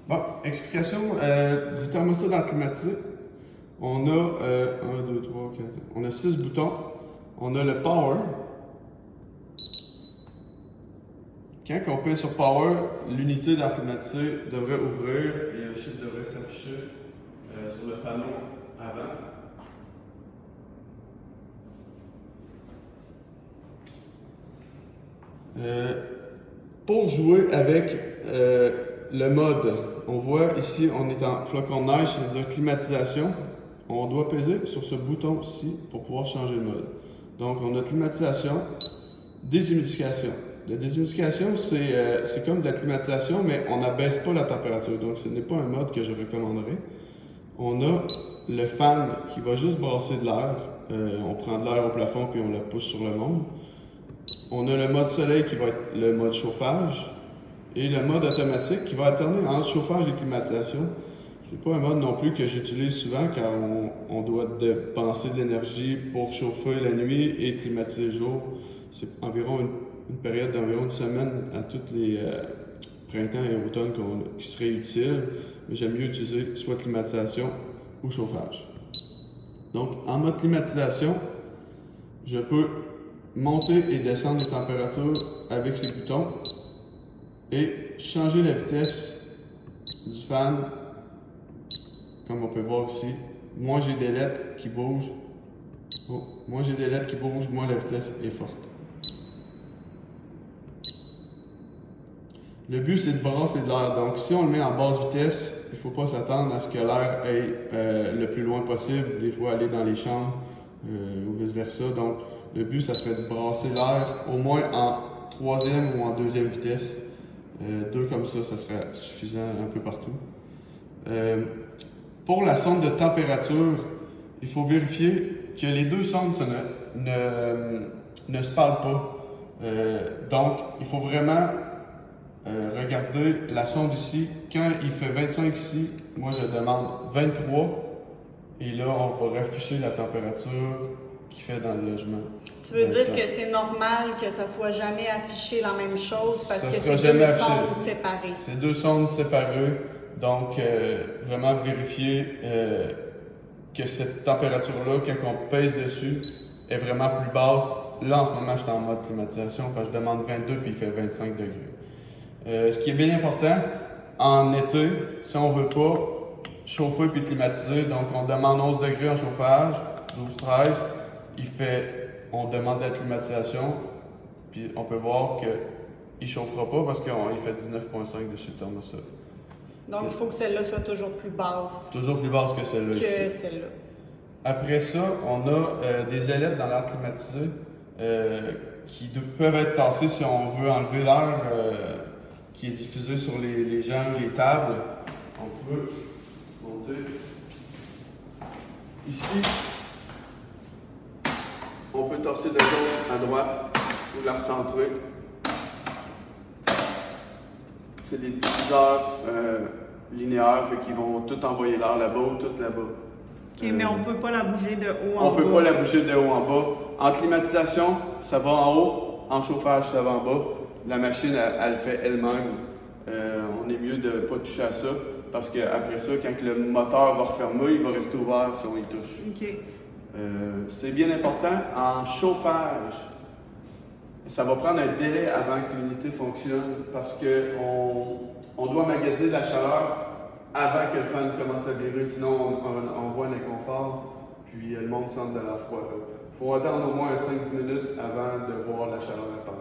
Bon, explication du thermostat dans le climatisé. On a 1, 2, 3, 4, on a 6 boutons. On a le power. Quand on pèse sur power, l'unité d'air climatisé devrait ouvrir et le chiffre devrait s'afficher sur le panneau avant. Pour jouer avec le mode, on voit ici, on est en flocon de neige, c'est-à-dire climatisation. On doit peser sur ce bouton-ci pour pouvoir changer le mode. Donc, on a climatisation, déshumidification. La déshumidification, c'est comme de la climatisation, mais on n'abaisse pas la température. Donc, ce n'est pas un mode que je recommanderais. On a le fan qui va juste brasser de l'air. On prend de l'air au plafond puis on le pousse sur le monde. On a le mode soleil qui va être le mode chauffage. Et le mode automatique qui va alterner entre chauffage et climatisation. C'est pas un mode non plus que j'utilise souvent car on doit dépenser de l'énergie pour chauffer la nuit et climatiser le jour. C'est environ une période d'environ une semaine à tous les printemps et automnes qui serait utile. Mais j'aime mieux utiliser soit climatisation ou chauffage. Donc en mode climatisation, je peux monter et descendre les températures avec ces boutons et changer la vitesse du fan. Comme on peut voir ici, moins j'ai des lettres qui bougent, moins la vitesse est forte. Le but, c'est de brasser de l'air. Donc, si on le met en basse vitesse, il ne faut pas s'attendre à ce que l'air aille le plus loin possible, des fois aller dans les chambres ou vice-versa. Donc, le but, ça serait de brasser l'air au moins en troisième ou en deuxième vitesse. Deux comme ça serait suffisant un peu partout. Pour la sonde de température, il faut vérifier que les deux sondes ne se parlent pas. Donc, il faut vraiment regarder la sonde ici. Quand il fait 25 ici, moi je demande 23. Et là, on va afficher la température qu'il fait dans le logement. Tu veux dire que c'est normal que ça soit jamais affiché la même chose parce que c'est deux sondes séparées. C'est deux sondes séparées. Donc, vraiment vérifier que cette température-là, quand on pèse dessus, est vraiment plus basse. Là, en ce moment, je suis en mode climatisation quand je demande 22 puis il fait 25 degrés. Ce qui est bien important, en été, si on ne veut pas chauffer puis climatiser, donc on demande 11 degrés en chauffage, 12-13, on demande la climatisation, puis on peut voir qu'il ne chauffera pas parce qu'il fait 19,5 dessus le thermostat. Donc, il faut que celle-là soit toujours plus basse. Toujours plus basse que celle-là ici. Celle-là. Après ça, on a des ailettes dans l'air climatisé qui peuvent être tassées si on veut enlever l'air qui est diffusé sur les gens, les tables. On peut monter ici. On peut tasser de gauche à droite ou la recentrer. C'est des diffuseurs linéaires, fait qu'ils vont tout envoyer l'air là-bas ou tout là-bas. OK, mais on ne peut pas la bouger de haut en bas. On ne peut pas la bouger de haut en bas. En climatisation, ça va en haut. En chauffage, ça va en bas. La machine, elle le fait elle-même. On est mieux de ne pas toucher à ça parce qu'après ça, quand le moteur va refermer, il va rester ouvert si on y touche. OK. C'est bien important. En chauffage, ça va prendre un délai avant que l'unité fonctionne parce qu'on doit magasiner de la chaleur avant que le fan commence à virer, sinon on voit un inconfort, puis le monde sent de la froid. Il faut attendre au moins 5-10 minutes avant de voir la chaleur apparaître.